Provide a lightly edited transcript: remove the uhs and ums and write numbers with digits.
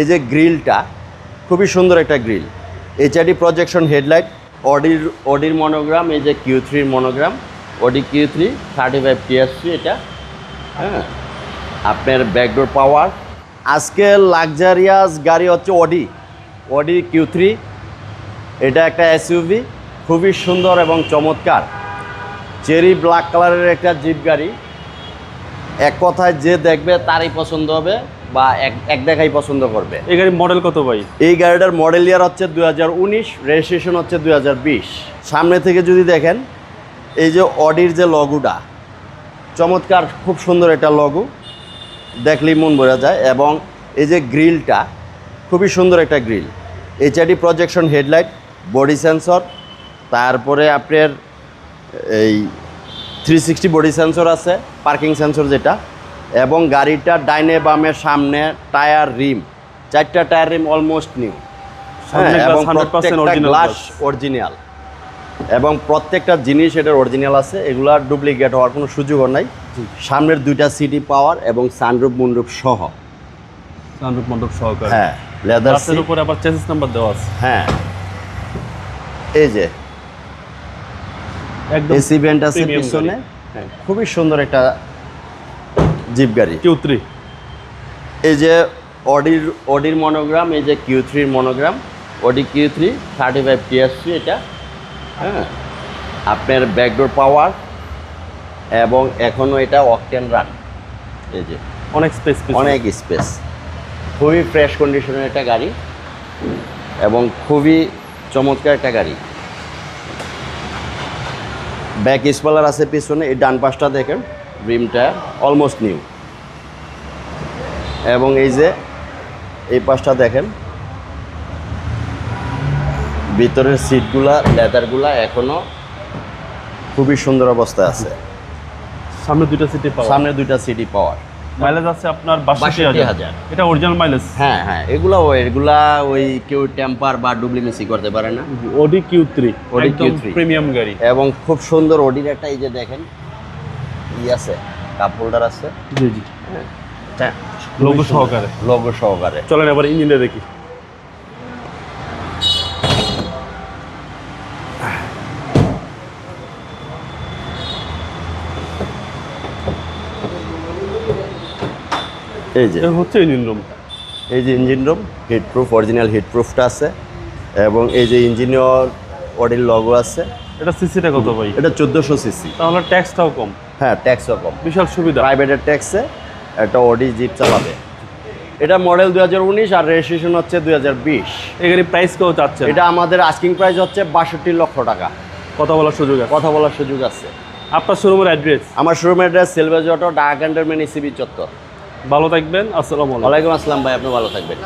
এই যে গ্রিলটা খুবই সুন্দর একটা গ্রিল, এইচআইডি প্রজেকশন হেডলাইট, অডির মনোগ্রাম, এই যে Q3 monogram, Audi Q3 35 TSC এটা। হ্যাঁ, আপনার ব্যাকডোর পাওয়ার। আজকে লাক্সারিয়াস গাড়ি হচ্ছে অডি Q3। এটা একটা এসইউভি, খুবই সুন্দর এবং চমৎকার চেরি ব্ল্যাক কালারের একটা জিপ গাড়ি। এক কথায় যে দেখবে তারই পছন্দ হবে বা এক দেখাই পছন্দ করবে। এই গাড়ির মডেল কত ভাই? এই গাড়িটার মডেল ইয়ার হচ্ছে 2019, রেজিস্ট্রেশন হচ্ছে 2020। সামনে থেকে যদি দেখেন, এই যে অডির যে লগোটা চমৎকার, খুব সুন্দর একটা লগো, দেখলেই মন বোঝা যায়। এবং এই যে গ্রিলটা খুবই সুন্দর একটা grill, HID projection headlight, body sensor, তারপরে আপনার এই 360 বডি সেন্সর আছে, পার্কিং সেন্সর যেটা। এবং গাড়িটার ডাইনে বামে সামনে টায়ার রিম, 4টা টায়ার রিম অলমোস্ট নিউ। এবং প্রত্যেকটা গ্লাস অরিজিনাল, এবং প্রত্যেকটা জিনিস এটার অরিজিনাল আছে, এগুলার ডুপ্লিকেট হওয়ার কোনো সুযোগও নাই। সামনের 2টা সিটি পাওয়ার এবং সানরুফ মুনরুফ সহ। সানরুফ মন্ডপ সহকারে। হ্যাঁ, লেদার সিটের উপরে আবার চেসিস নাম্বার দেওয়া আছে। হ্যাঁ, এই যে একদম এসি ভেন্ট আছে প্রিমিয়াম পিছনে। গাড়ি। হ্যাঁ, খুবই সুন্দর একটা জিপ গাড়ি। Q3 এই যে অডির মনোগ্রাম, এই যে Q3 monogram, Audi Q3 35 TSC এটা। হ্যাঁ, আপনার ব্যাকডোর পাওয়ার এবং এখনও এটা অকটেন রান। এই যে অনেক স্পেস, অনেক স্পেস, খুবই ফ্রেশ কন্ডিশনের একটা গাড়ি এবং খুবই চমৎকার একটা গাড়ি। ব্যাক স্পয়লার আছে পিছনে, এই ডান পাশটা দেখেন, রিমটা অলমোস্ট নিউ। এবং এই যে এই পাশটা দেখেন, ভিতরের সিটগুলা, লেদারগুলা এখনো খুবই সুন্দর অবস্থায় আছে। সামনে 2টা সিটি পাওয়া। সামনে 2টা সিটি পাওয়ার। মাইলেজ আছে আপনার 62,000। এটা অরিজিনাল মাইলেজ। হ্যাঁ হ্যাঁ, এগুলা ওই কেউ টেম্পার বা ডুপ্লিকেসি করতে পারে না। অডি Q3 অডি একদম Q3 প্রিমিয়াম গাড়ি এবং খুব সুন্দর অডির একটা, এই যে দেখেন আছে, কাপ হোল্ডার আছে। জি জি, লোগো সহকারে। লোগো সহকারে। চলেন এবার ইঞ্জিনটা দেখি। এই যে হচ্ছে ইঞ্জিন রুম। এই যে engine room, heat proof, original heat প্রুফটা আছে। এবং এই যে ইঞ্জিনিয়র অডির লগো আছে। এটা সিসিটা কত ভাই? এটা 1400 সিসি। তাহলে ট্যাক্সটাও কম। হ্যাঁ, ট্যাক্সও কম, বিশাল সুবিধা। প্রাইভেটের ট্যাক্সে একটা অডি জিপ চালাবে। এটা মডেল 2019 আর রেজিস্ট্রেশন হচ্ছে 2020। এই গাড়ির প্রাইস কেউ চাচ্ছে? এটা আমাদের আস্কিং প্রাইস হচ্ছে 62 লক্ষ টাকা। কথা বলার সুযোগ আছে? কথা বলার সুযোগ আছে। আপনার শোরুমের অ্যাড্রেস? আমার শোরুমের address সেলভেজ auto, Dhaka cantonment, ECB চত্বর। ভালো থাকবেন। আসসালামু আলাইকুম। ওয়ালাইকুম আসসালাম ভাই, আপনি ভালো থাকবেন।